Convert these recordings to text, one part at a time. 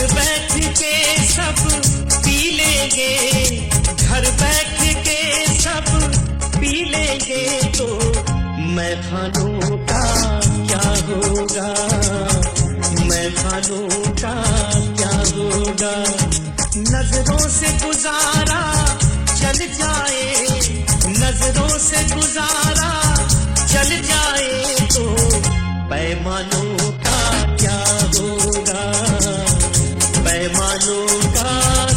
बैठ के सब पी लेंगे, घर बैठ के सब पी लेंगे तो मैखानों का क्या होगा, मैखानों का क्या होगा। नजरों से गुजारा चल जाए, नजरों से गुजारा चल जाए तो पैमानों का क्या होगा, पैमानों का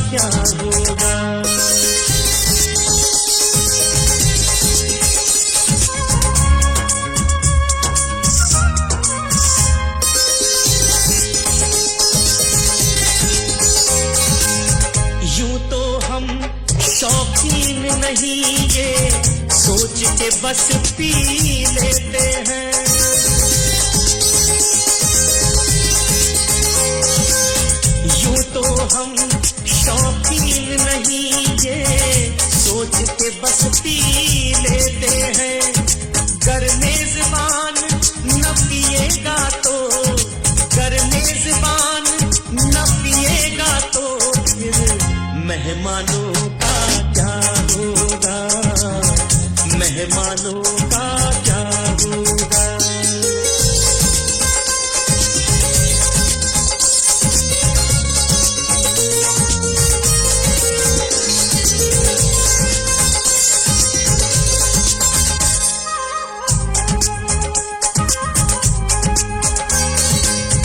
क्या होगा। यूं तो हम शौकीन नहीं ये सोच के बस पी लेते हैं। यूं तो हम शौकीन नहीं ये सोच के बस पी लेते हैं। गर मेजबान न पिएगा तो, गर मेजबान न पिएगा तो फिर मेहमानों का क्या होगा, मेहमानों का क्या होगा।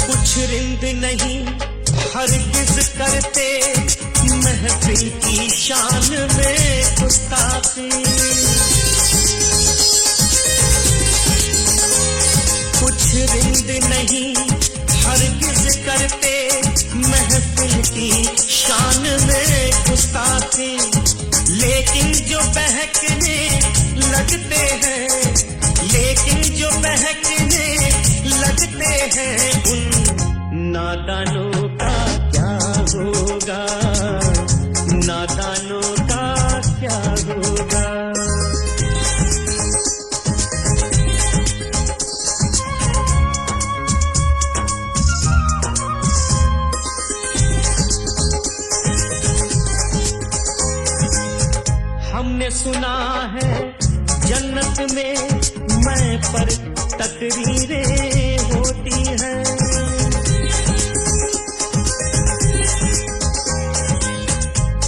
कुछ रिंद नहीं हरगिज करते महफिल की शान में गुस्ताखी। कुछ रिंद नहीं हरगिज करते महफिल की शान में गुस्ताखी। लेकिन जो बहकने लगते हैं, लेकिन जो बहकने लगते हैं उन नादानों का क्या होगा, नादानों का क्या होगा। हमने सुना है जन्नत में मैं पर तकरीरें होती हैं।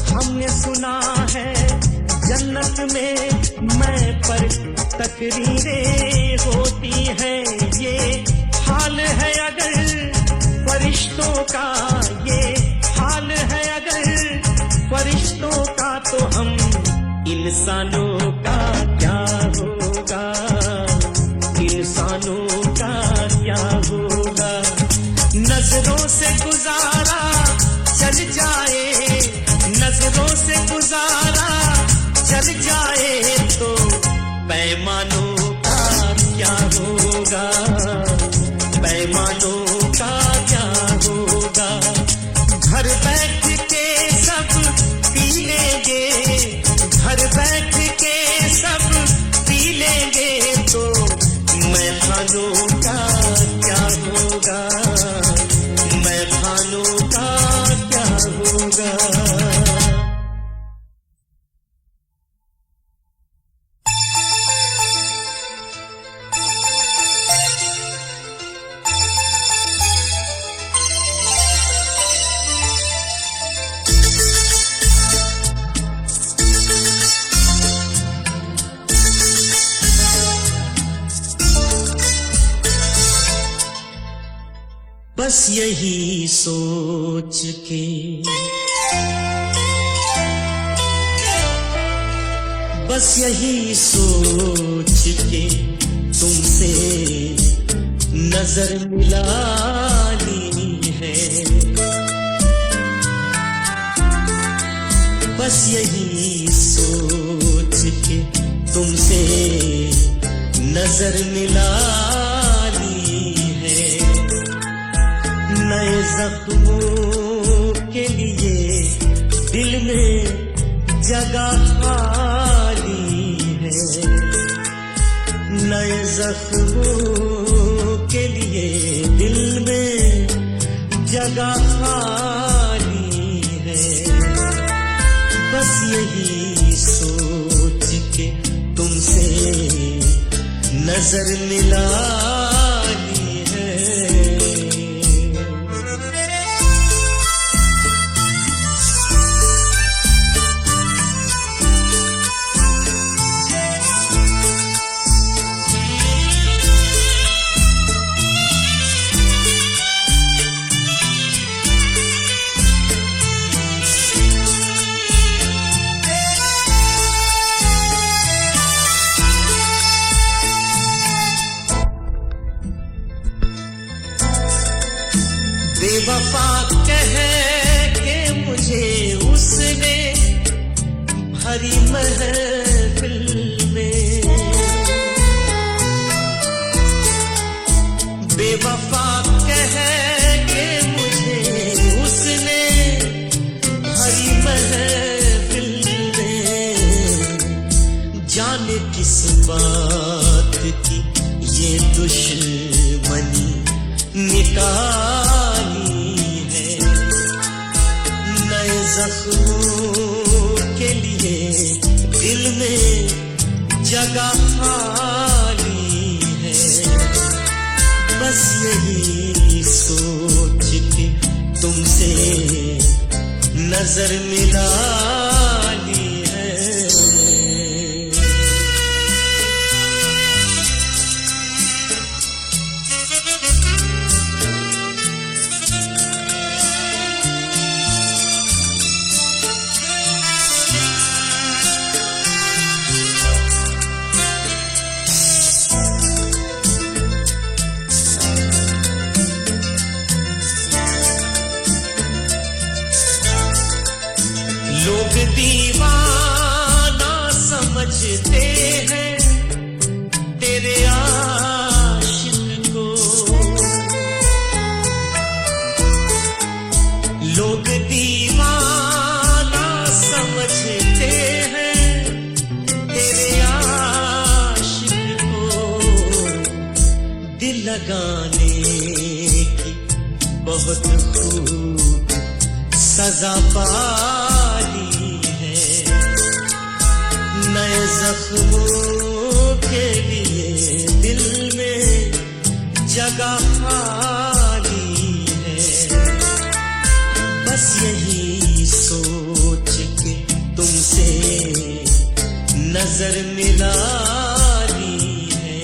हमने सुना है जन्नत में मैं पर तकरीरें होती हैं। ये हाल है अगर फरिश्तों का, ये हाल है अगर फरिश्तों का तो हम इंसानों का क्या होगा, इंसानों का क्या होगा। नजरों से गुजारा चल जाए, नजरों से गुजारा चल जाए तो पैमानों का क्या होगा, पैमानों का क्या होगा। घर बैठ के सब पी लेंगे, घर बैठ के सब पी लेंगे तो मैखानों का क्या होगा, मैखानों का क्या होगा। बस यही सोच के, बस यही सोच के तुमसे नजर मिलानी है। बस यही सोच के तुमसे नजर मिलानी है। नए जख्मों के लिए दिल में जगह खाली है। नए जख्मों के लिए दिल में जगह खाली यही सोच के तुमसे नजर मिलानी है। बेवफा कह के मुझे उसने भरी महफिल में, बेवफा कह के मुझे उसने भरी महफिल में, जाने किस बात की ये दुश्मनी निकाली है। नए जख्मों के लिए दिल में जगह खाली है। बस यही सोच के तुमसे नजर मिलानी है। लोग दीवाना समझते हैं तेरे आशिक को, लोग दीवाना समझते हैं तेरे आशिक को। दिल लगाने की बहुत खूब सजा पाली है। नए जख्मों के लिए दिल में जगह खाली है। बस यही सोच के तुमसे नजर मिलानी है।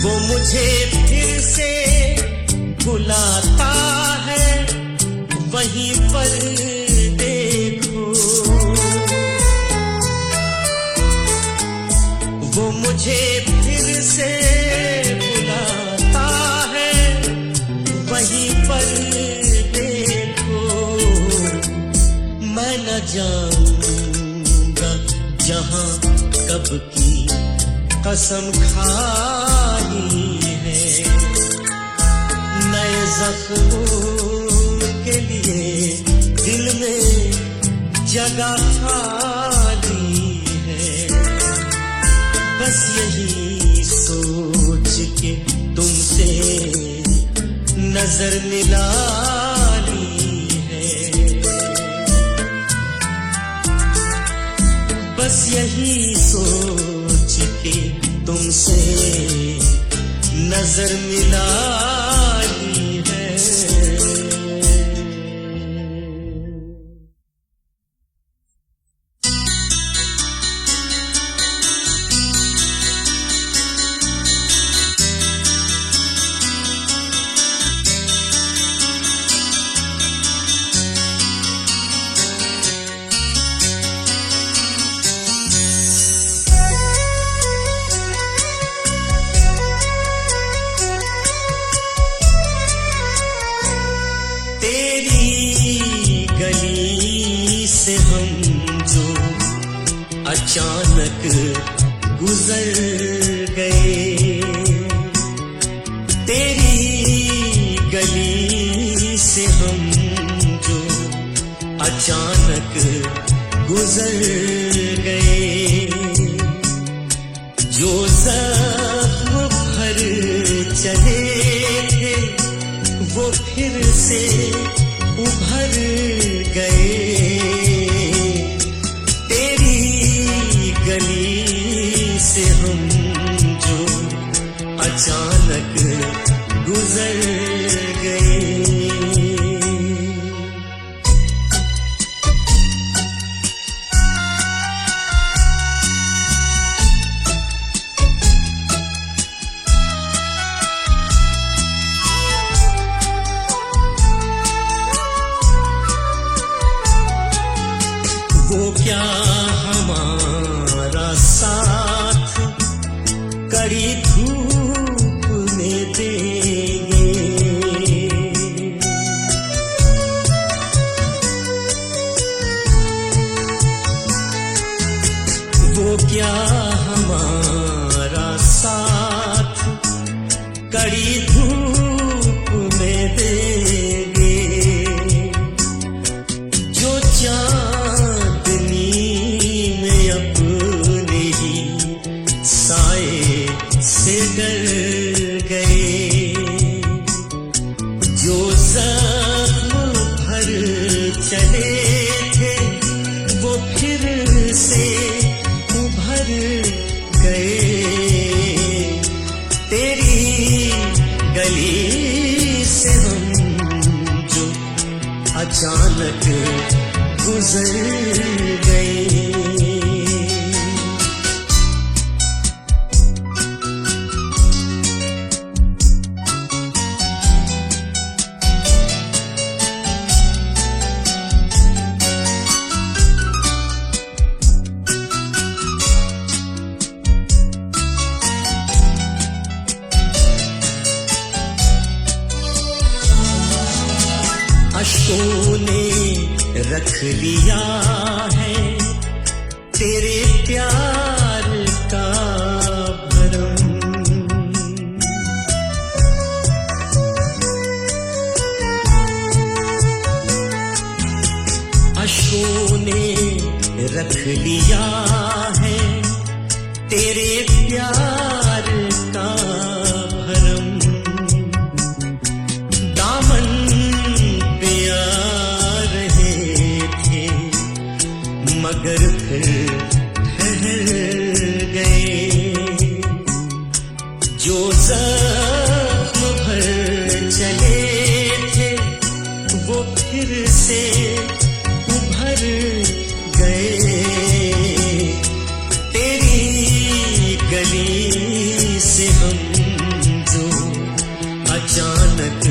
वो मुझे फिर से बुलाता है, वहीं पर देखो। वो मुझे फिर से बुलाता है, वहीं पर देखो। मैं न जाऊंगा जहां कब की कसम खाई है। नए जख्मों के लिए दिल में जगह खाली है। बस यही सोच के तुमसे नजर मिलानी है। बस यही सोच के तुमसे नजर मिलानी है। अचानक गुजर गए। तेरी गली से हम जो अचानक गुजर गए, जो जख्म भर चले थे वो फिर से उभर गए। तेरी गली से हम जो अचानक गुजर गए। वो क्या हमारा साथ कड़ी धूप में देंगे, वो क्या हमारा साथ कड़ी धूप में देंगे। जो से डर गए, जो जख्म भर चले थे वो फिर से उभर गए। तेरी गली से हम जो अचानक गुजर गए। अश्कों ने रख लिया है तेरे प्यार का भरम, अश्कों ने रख लिया है तेरे प्यार का भरम। दामन मगर फिर ठहर गए, जो जख्म भर चले थे वो फिर से उभर गए। तेरी गली से हम जो अचानक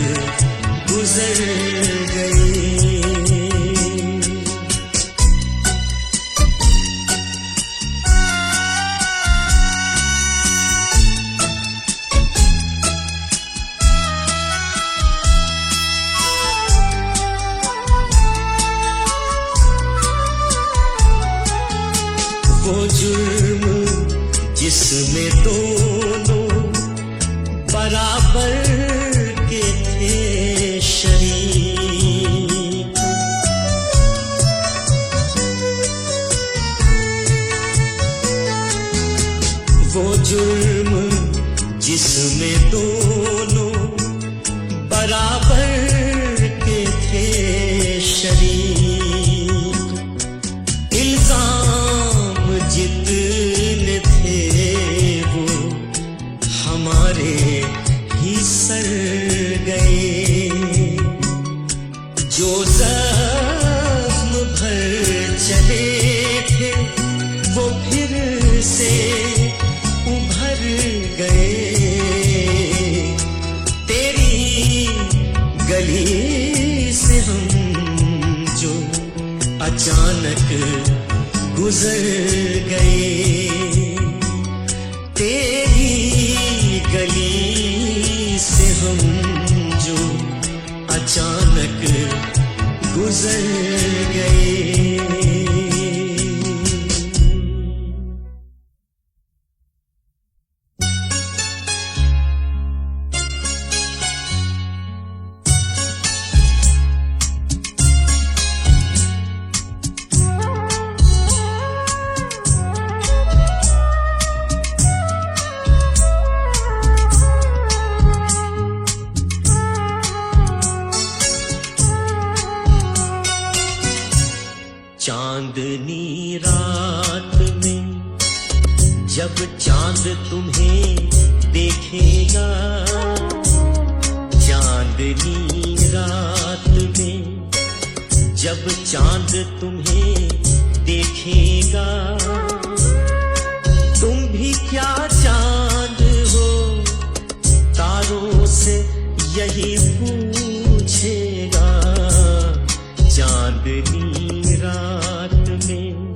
गुजर गए। वो जुर्म जिसमें दोनों बराबर के थे शरीक, वो जुर्म जिसमें दोनों बराबर के थे शरीक। इल्जाम जितने थे वो हमारे ही सर गए, जो जख्म भर चले थे वो फिर से उभर गए। तेरी गली से हम जो अचानक गुजर गए, तेरी गली से हम जो अचानक गुजर गए। चांदनी रात में जब चांद तुम्हें देखेगा, चांदनी रात में जब चांद तुम्हें देखेगा, तुम भी क्या चांद हो, तारों से यही पूछेगा। चांदनी रात में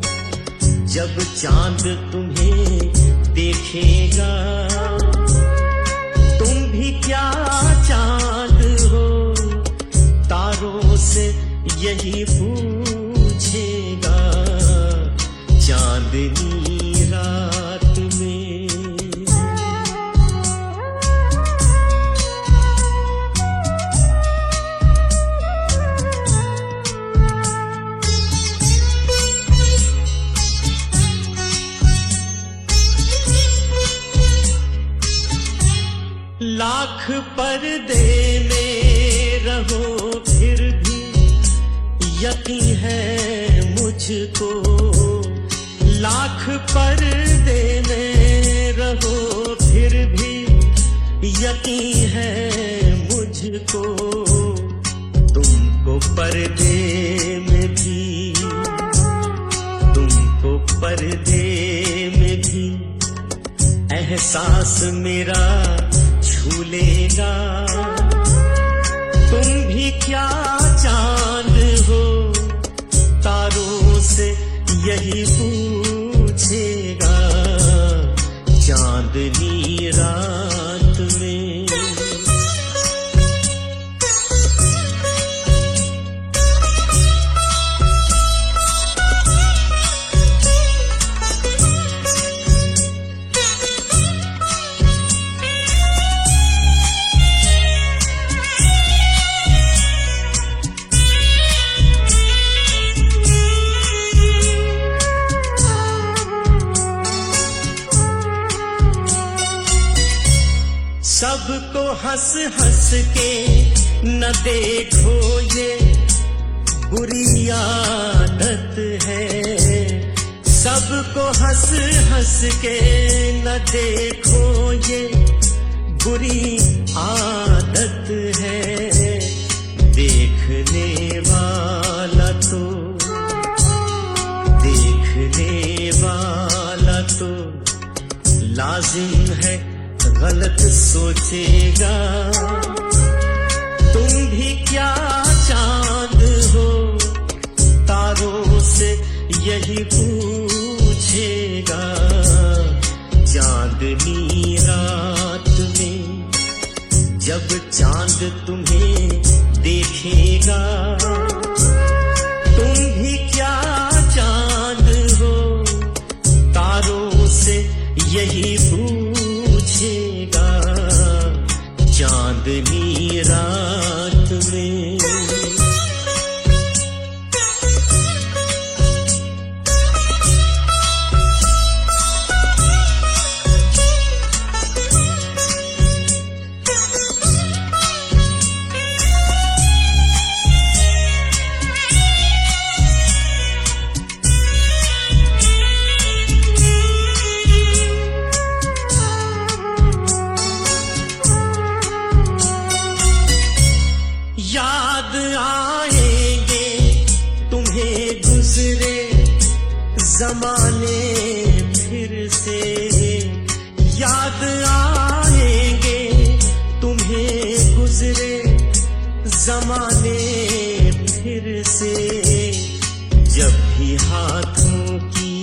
जब चांद तुम्हें देखेगा, तुम भी क्या चांद हो, तारों से यही पूछेगा। चांदनी रात में लाख पर्दे में रहो फिर भी यकीन है मुझको, लाख पर्दे में रहो फिर भी यकीन है मुझको। तुमको पर्दे में भी, तुमको पर्दे में भी एहसास मेरा झूलेगा। तुम भी क्या चांद हो, तारों से यही पूछेगा। चांदनी रात में सबको हंस हंस के न देखो, ये बुरी आदत है। सबको हंस हंस के न देखो, ये बुरी आदत है। देखने वाला तो, देखने वाला तो लाजिम है गलत सोचेगा। तुम भी क्या चांद हो, तारों से यही पूछेगा। चांदनी रात में जब चांद तुम्हें देखेगा, तुम भी क्या चांद हो, तारों से यही पूछेगा। चांदनी रात में याद आएंगे तुम्हें गुजरे जमाने फिर से, याद आएंगे तुम्हें गुजरे जमाने फिर से। जब भी हाथों की,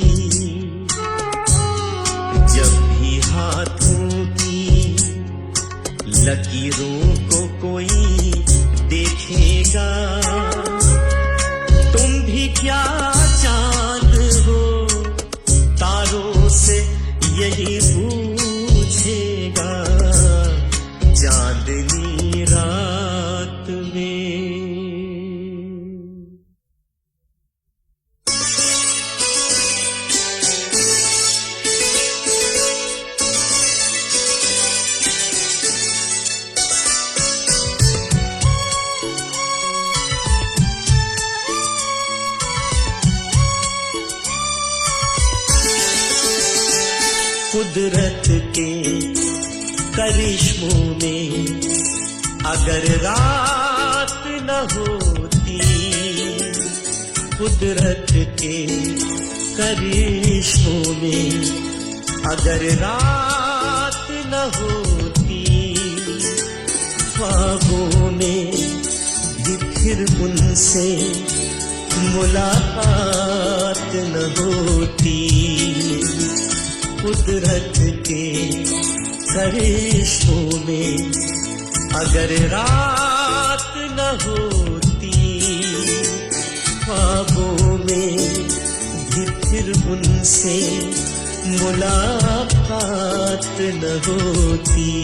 जब भी हाथों की लकीरों को कोई देखेगा, तुम भी क्या चांद हो, तारों से यही पूछेगा। चांदनी रात में कुदरत के करिश्मों में अगर रात न होती, कुदरत के करिश्मों में अगर रात न होती, ख्वाबों में भी फिर उनसे मुलाकात न होती। कुदरत के करिश्मों में अगर रात न होती, ख्वाबों में भी फिर उनसे मुलाकात न होती।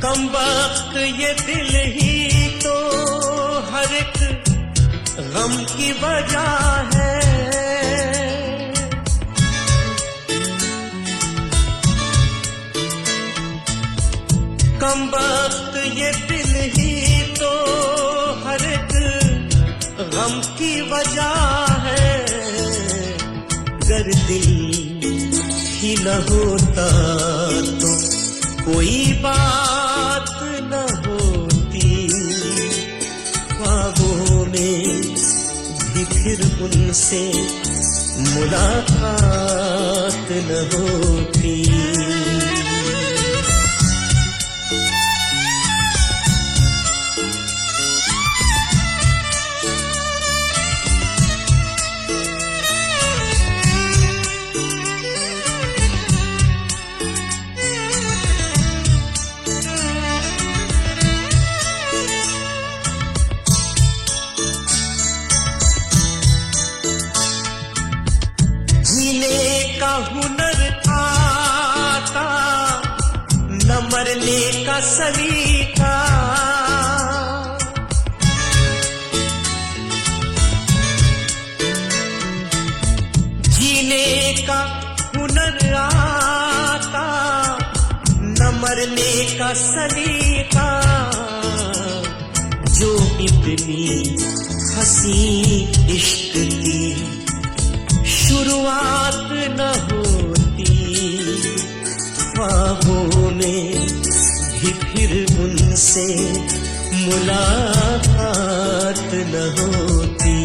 कमबख्त ये दिल ही तो हर एक गम की वजह है। कमबख्त ये दिल ही तो हर एक गम की वजह है। गर दिल ही न होता तो कोई बात न होती, ख्वाबों में भी फिर उनसे मुलाकात न होती। हुनर आता न मरने का सलीका, जीने का हुनर आता न मरने का सलीका। जो इतनी हंसी इश्क की शुरुआत न होती, ख्वाबों में भी फिर उनसे मुलाकात न होती।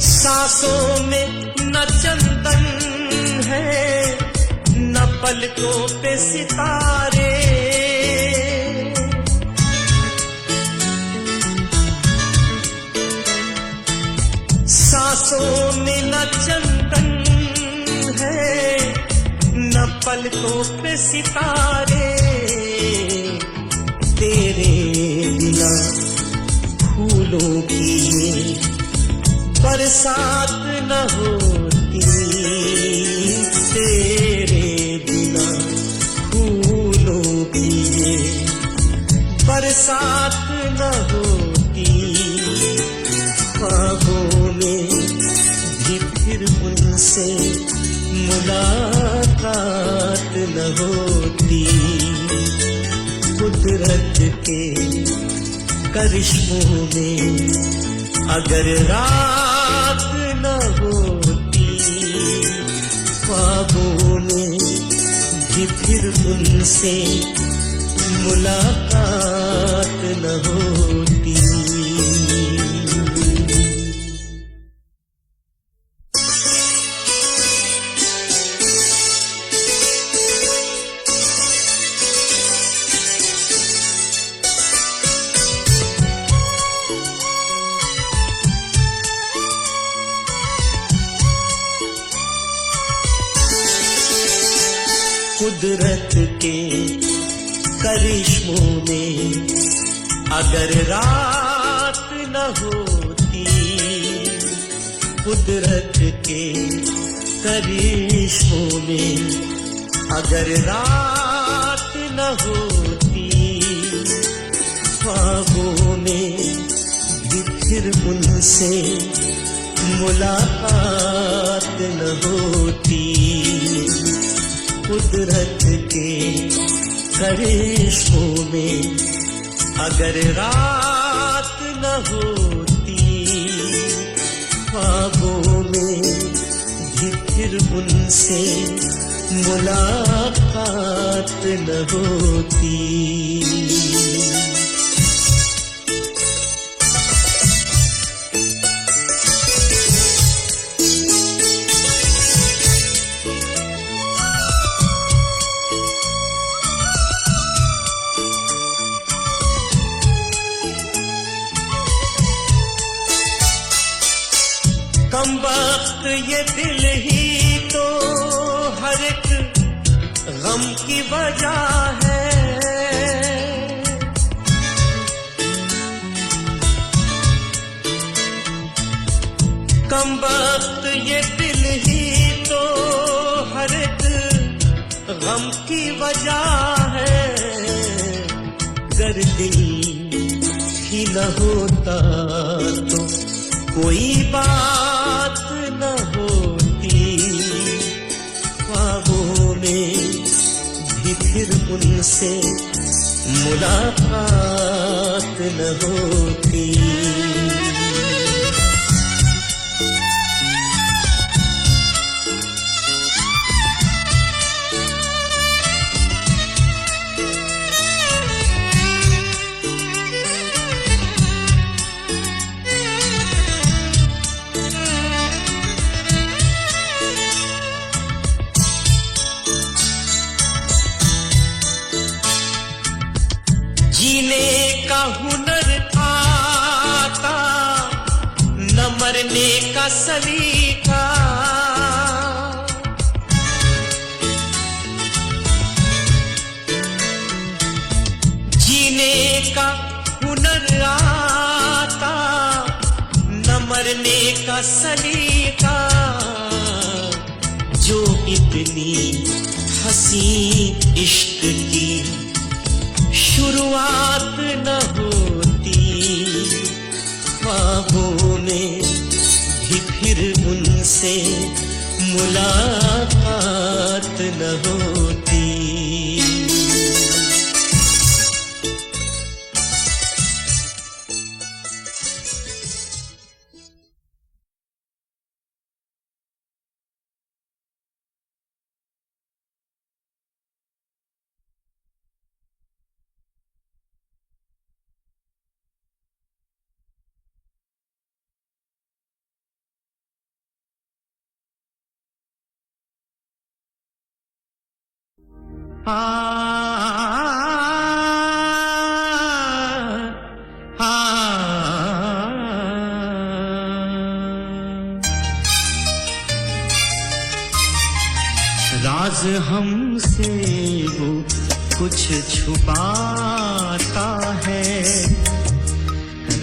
सांसों में न चंदन है न पलकों पे सितारे, सांसों में न चंदन है न पलकों पे सितारे। तेरे बिना फूलों की बरसात न होती, तेरे बिना फूलों की बरसात न होती। ख्वाबों में भी फिर उनसे मुलाकात न होती। कुदरत के करिश्मों में अगर रात न होती, ख्वाबों में भी फिर उनसे मुलाकात न होती। कुदरत के करिश्मों में अगर रात न होती, कुदरत के करिश्मों में अगर रात न होती, ख्वाबों में भी फिर उनसे मुलाकात न होती, कुदरत के करिश्मों में अगर रात न होती, ख्वाबों में भी फिर उनसे मुलाकात न होती। कम वक्त ये दिल ही तो हर एक गम की वजह है, कम वक्त ये दिल ही तो हर एक गम की वजह है। गर दिल ही न होता तो कोई बात न होती, ख्वाबों में भी फिर उनसे मुलाकात न होती। जीने का हुनर आता, न मरने का सलीका, जीने का हुनर आता, न मरने का सलीका, जो इतनी हंसी इश्क की शुरुआत न होती, ख्वाबों में भी फिर उनसे मुलाकात न होती। राज हमसे वो कुछ छुपाता है,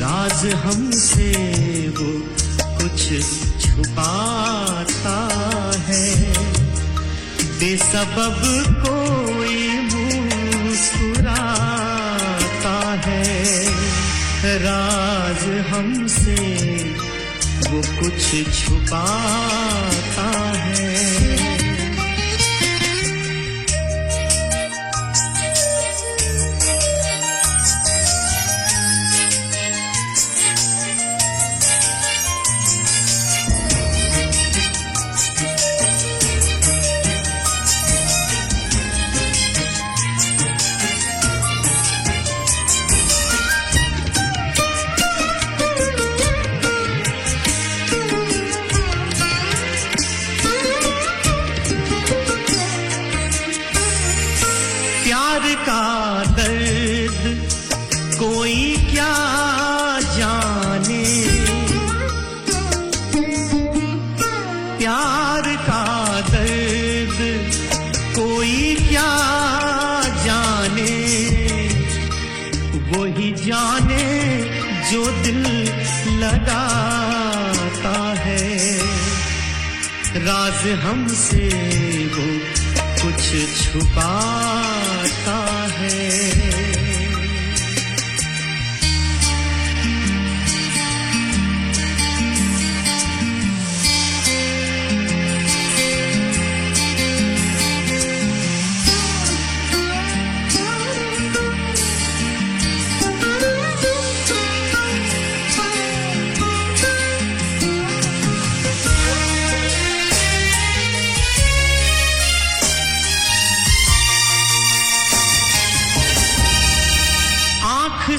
राज हमसे वो कुछ छुपाता है, बेसबब कोई मुस्कुराता है, राज हमसे वो कुछ छुपाता है। प्यार का दर्द कोई क्या जाने, प्यार का दर्द कोई क्या जाने, राज हमसे वो कुछ छुपाता है।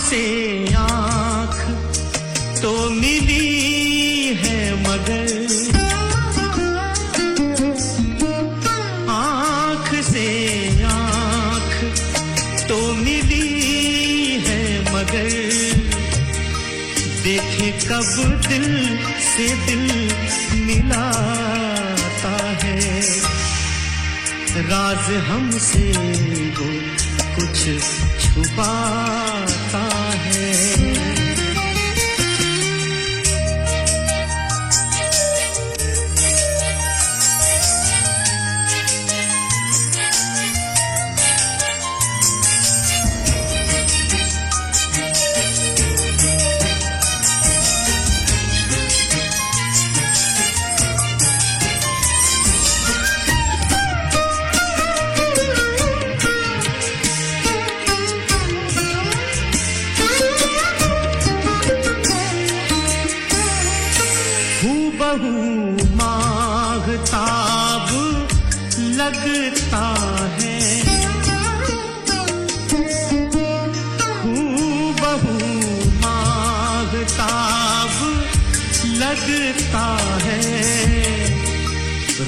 से आँख तो मिली है मगर आँख से आँख तो मिली है मगर देखे कब दिल से दिल मिलाता है। राज हमसे वो कुछ छुपाता है। माघताब लगता है, हूबहू माघताब लगता है।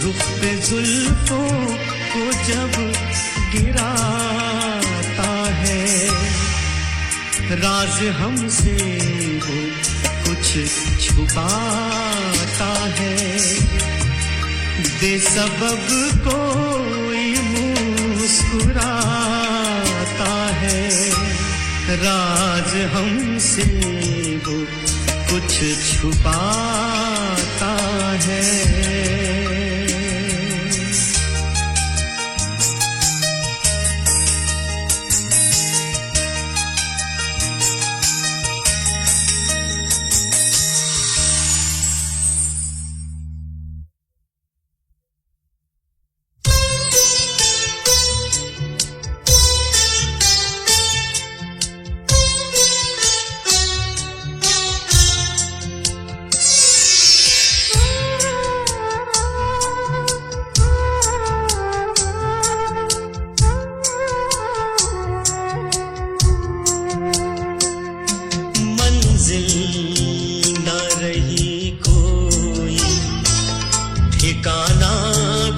रुख पे जुल्फों को जब गिराता है। राज हमसे वो कुछ छुपाता है। बेसबब कोई मुस्कुराता है। राज हमसे वो कुछ छुपाता है। न रही कोई ठिकाना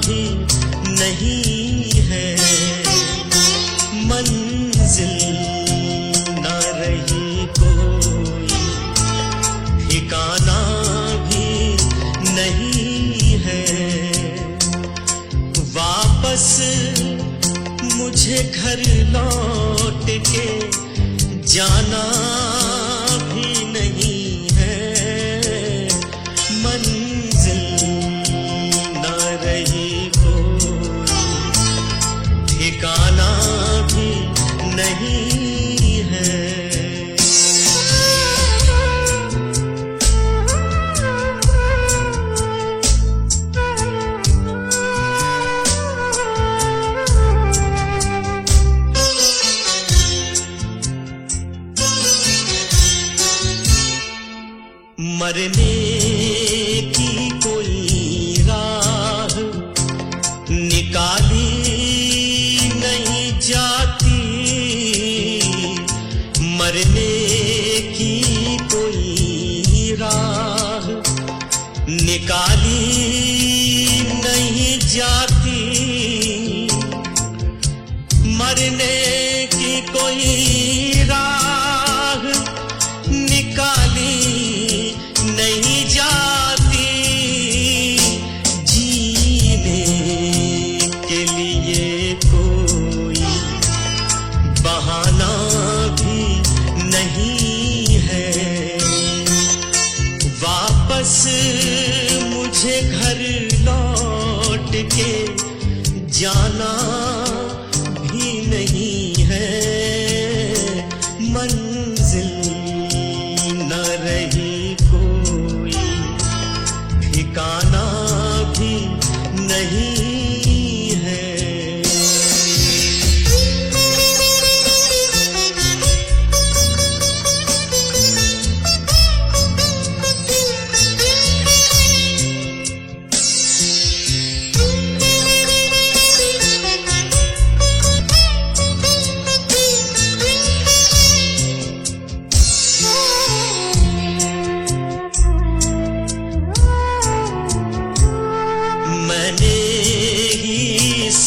भी नहीं है। मंजिल न रही कोई ठिकाना भी नहीं है। वापस मुझे घर लौट के जाना भी नहीं है। मंजिल न रही कोई ठिकाना भी नहीं है।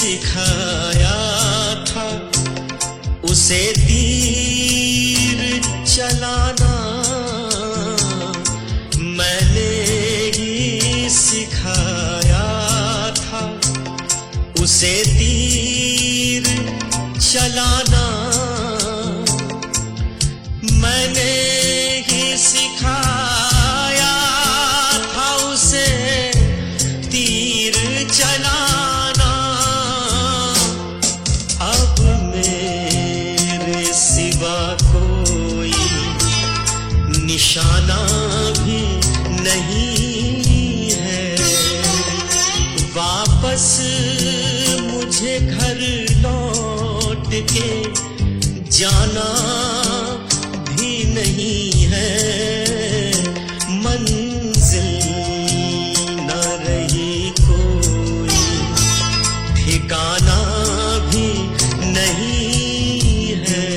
सिखाया था, उसे तीर चलाना मैंने ही सिखाया था, उसे तीर चलाना मैंने ही सिखाया था, उसे तीर चलाना। अब मेरे सिवा कोई निशाना भी नहीं है, वापस मुझे घर लौट के जाना भी नहीं है, मंजिल न रही कोई, ठिकाना भी नहीं है।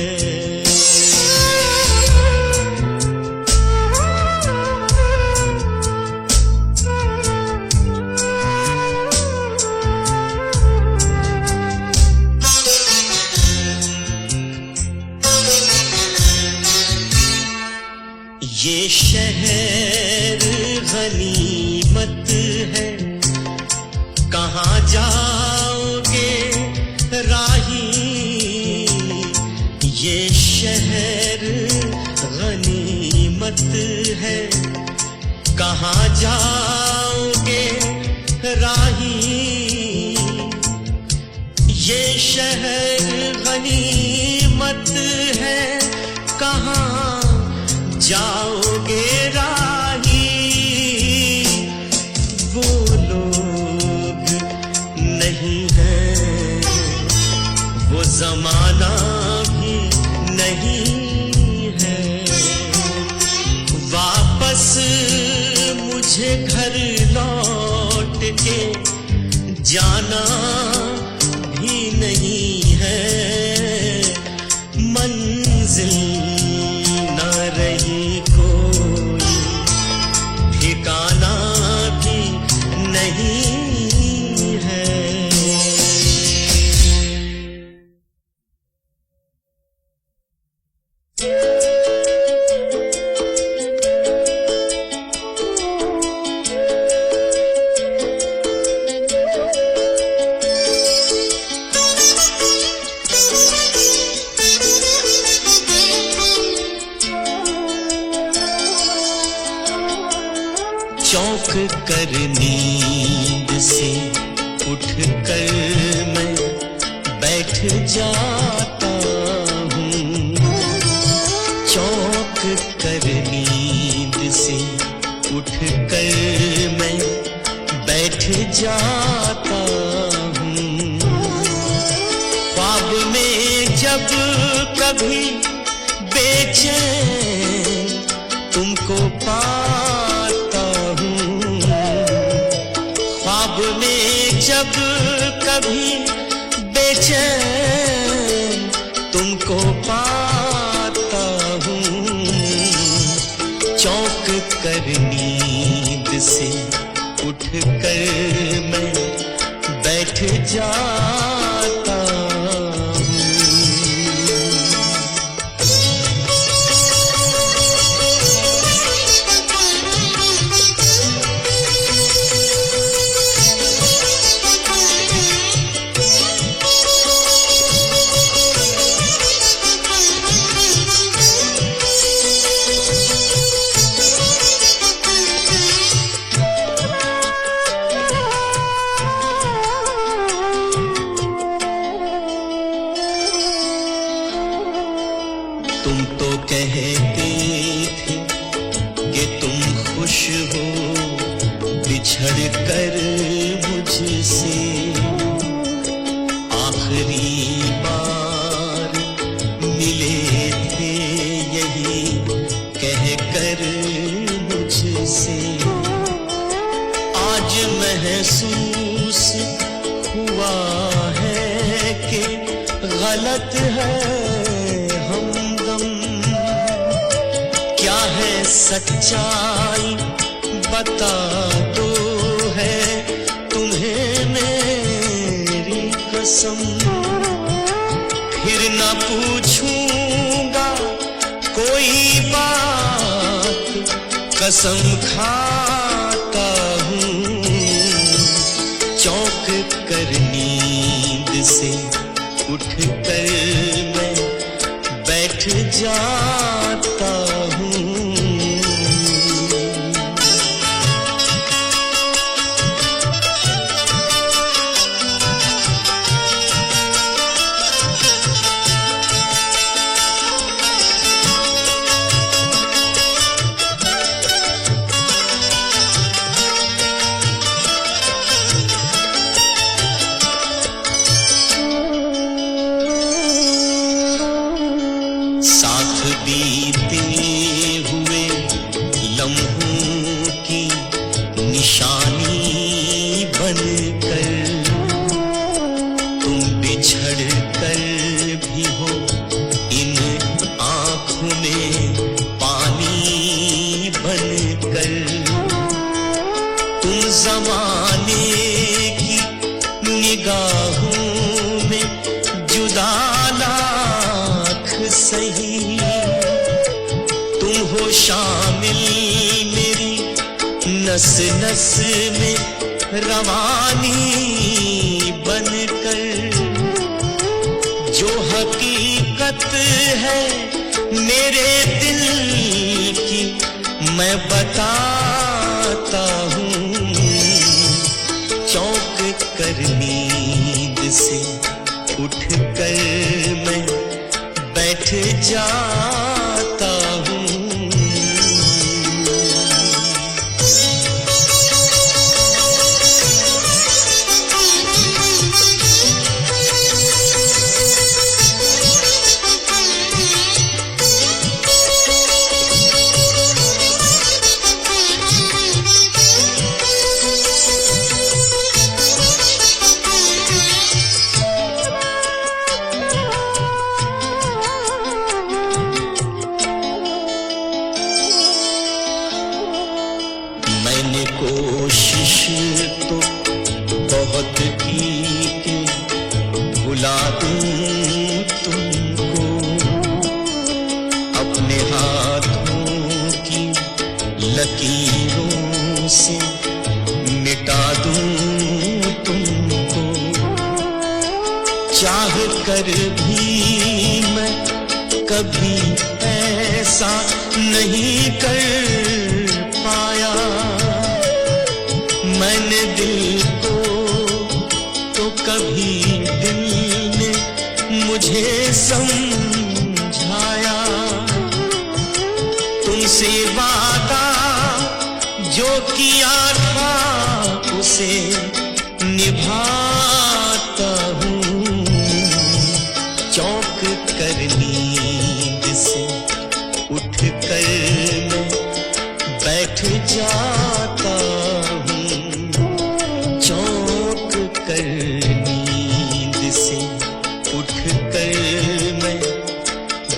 ये शहर गनीमत है, कहाँ जाओगे राही, ये शहर गनीमत है, कहाँ जाओगे राही, ये शहर गनीमत है, कहाँ जाओगे राही, वो लोग नहीं है, वो जमाना भी नहीं है, वापस मुझे घर लौट के जाना भी नहीं है, मंजिल रही कोई, ठिकाना भी नहीं है। चौंक कर नींद से उठ कर मैं बैठ जाता हूँ, चौंक कर नींद से उठ कर मैं बैठ जाता हूँ, ख्वाब में जब कभी बेचैन तुमको पाता हूँ, ख्वाब में जब कभी बेचैन तुमको पाता हूँ, चौंक कर नींद से उठ कर मैं बैठ जाता हूँ। तुम तो कहते थे कि तुम खुश हो बिछड़ कर मुझसे, आखिरी बार मिले थे यही कह कर मुझसे, आज महसूस हुआ है कि गलत है सच्चाई बता दो है तुम्हें मेरी कसम, फिर न पूछूंगा कोई बात, कसम खाता हूँ चौंक कर नींद से उठ कर मैं बैठ जाता हूँ। बीते हुए लम्हों की निशानी बनकर तुम बिछड़ कर भी हो इन आँखों में पानी बनकर, तुम ज़माने की निगाहों में जुदा लाख सही, तुम हो शामिल मेरी नस नस में रवानी बनकर, जो हकीकत है मेरे दिल की मैं बताता हूँ, चौंक कर नींद से उठ कर मैं बैठ जाता हूँ। मैंने कोशिश तो बहुत की कि भुला दूं तुमको, अपने हाथों की लकीरों से मिटा दूं तुमको, चाह कर भी मैं कभी ऐसा नहीं कर पाया, मैंने दिल को तो कभी दिल ने मुझे समझाया, तुमसे वादा जो किया था उसे निभाता हूँ, चौंक कर नींद से उठ कर मैं बैठ जाता हूँ, चौंक कर नींद से उठ कर मैं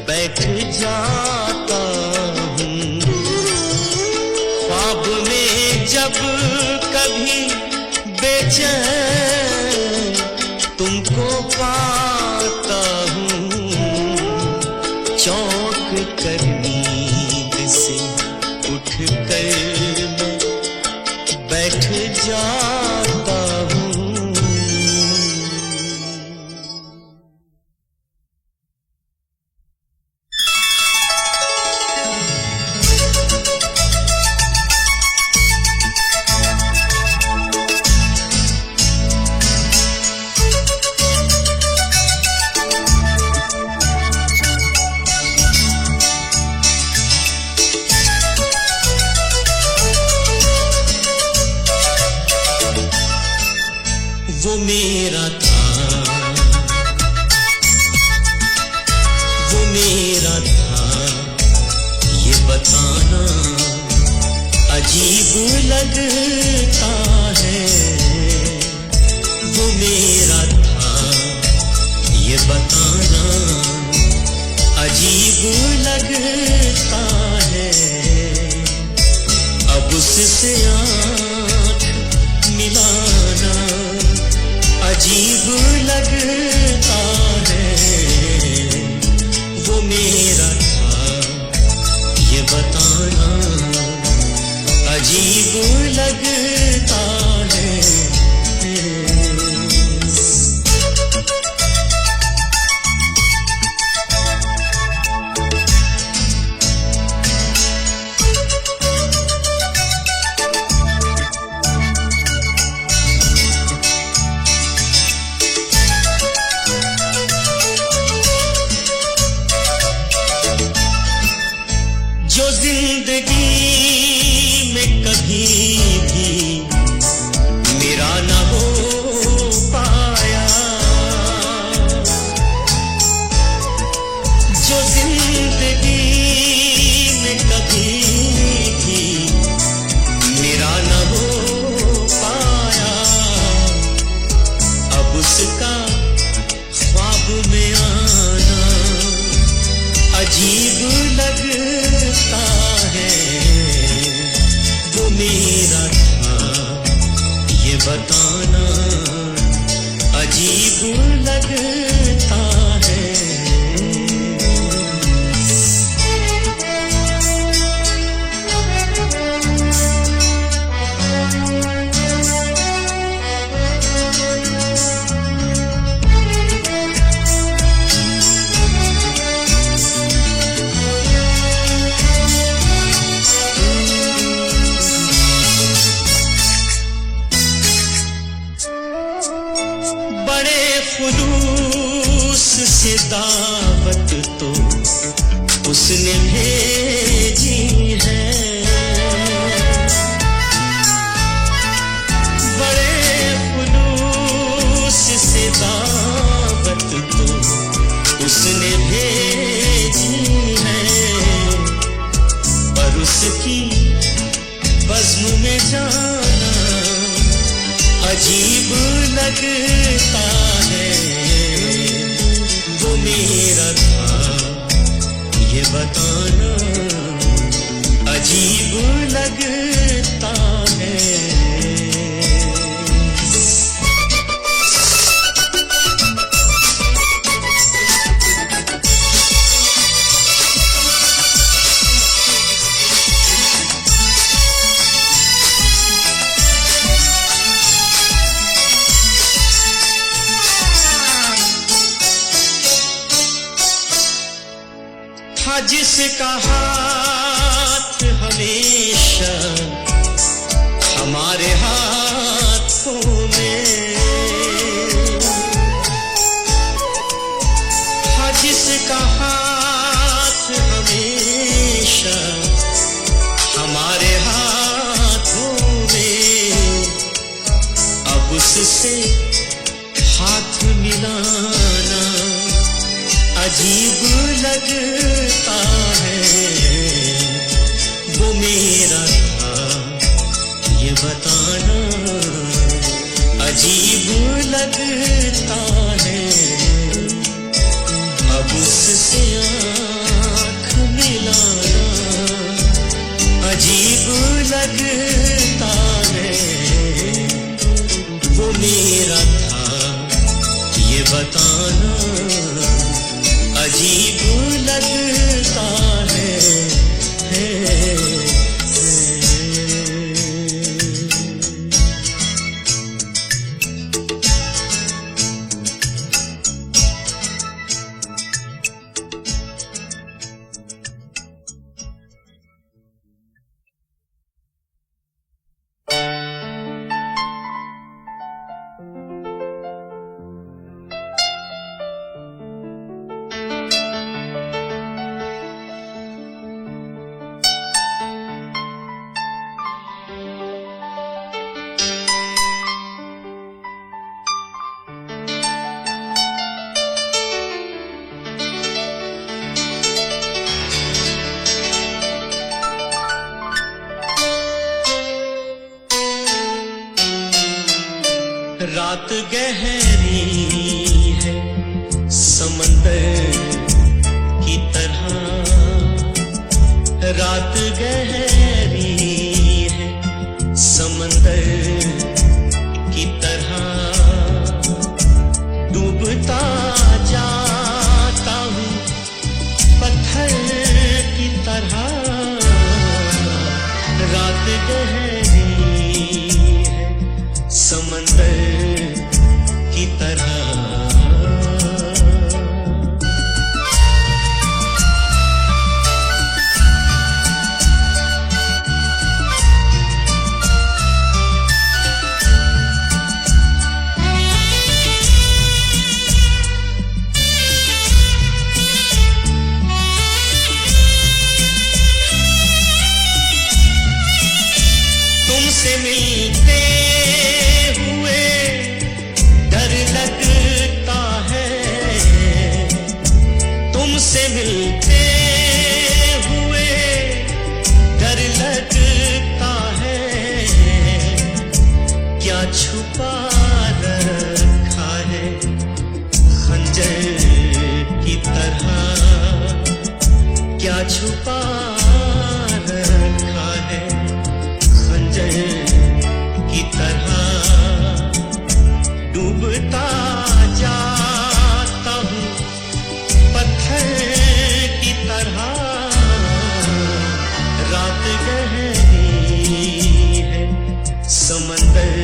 बैठ जाता हूँ। ख्वाब में जब कभी बेचैन तुमको पाता हूँ, चौंक कर नींद से उठ कर मैं बैठ जाता हूँ। वो मेरा था, वो मेरा था, ये बताना अजीब लगता है। वो मेरा था, ये बताना अजीब लगता है। अब उससे आँख मिलाना अजीब लगता है वो मेरा था ये बताना, अजीब लगता है। जो जिंदगी में कभी भी मेरा न हो पाया, जो जिंदगी में कभी भी मेरा न हो पाया, अब उसका ख्वाब में आना अजीब लगता है वो मेरा था ये बताना, अजीब लगता है। बड़े खुलूस से दावत तो उसने भेजी है, बड़े खुलूस से दावत तो उसने भेजी है, पर उसकी बज़्म में जाना अजीब लगता है वो मेरा था ये बताना, अजीब लगता है। था जिसका हाथ हमेशा हमारे हाथों में, था जिसका हाथ हमेशा हमारे हाथों में, अब उससे हाथ मिलाना अजीब लगता है वो मेरा था ये बताना, अजीब लगता है। अब उससे आँख मिलाना अजीब लगता है वो मेरा था ये बताना, अजीब लगता है। रात गहरी है समंदर की तरह, रात गहरी है समंदर की तरह, डूबता जाता हूँ पत्थर की तरह, रात गहरी है समंदर की तरह। तुमसे मिलते हुए डर लगता है, तुमसे मिलते हुए डर लगता है, क्या छुपा रखा है खंजर की तरह, क्या छुपा रखा है की तरह। डूबता जाता हूँ पत्थर की तरह, रात गहरी है समंदर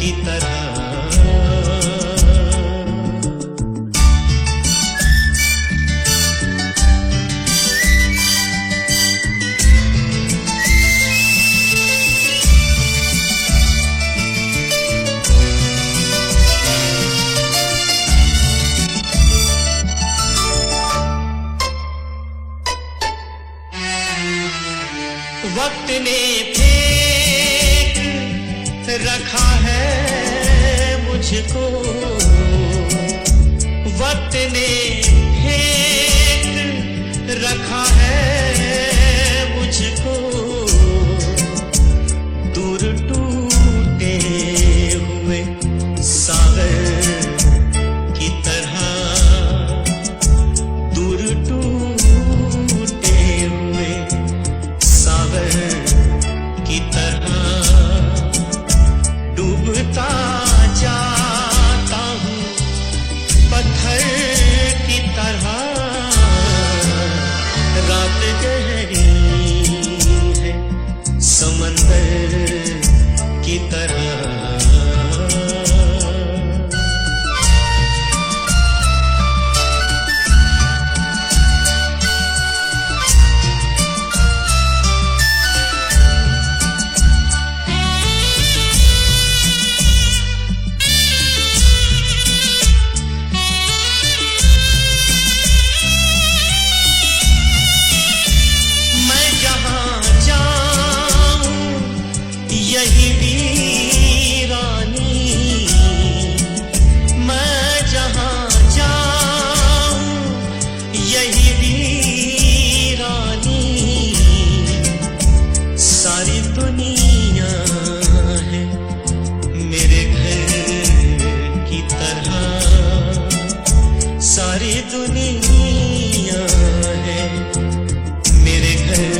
की तरह। वक्त ने फेंक रखा है मुझको, वक्त ने फेंक रखा है मुझको, दूर टूटे हुए सागर की तरह, दूर टूटे हुए की तरह। डूबता जाता हूँ पत्थर की तरह, रात गहरी है समंदर की तरह। यही वीरानी, मैं जहाँ जाऊँ यही वीरानी, सारी दुनिया है मेरे घर की तरह, सारी दुनिया है मेरे घर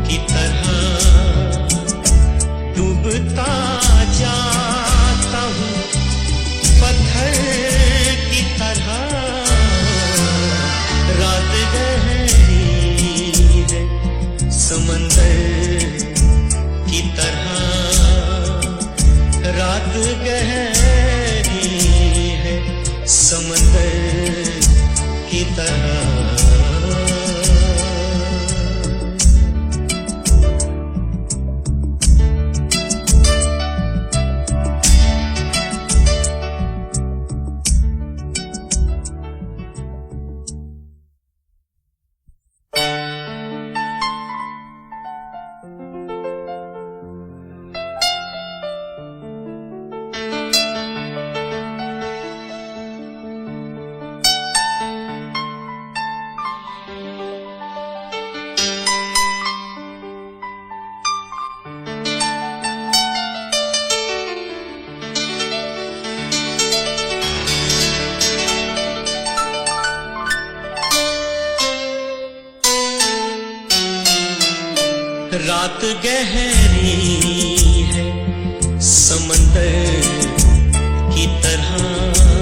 की तरह। डूबता जाता हूँ पत्थर की तरह, रात गहरी है समंदर की तरह, रात गहरी है समंदर की तरह। रात गहरी है समंदर की तरह।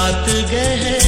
रात गहरी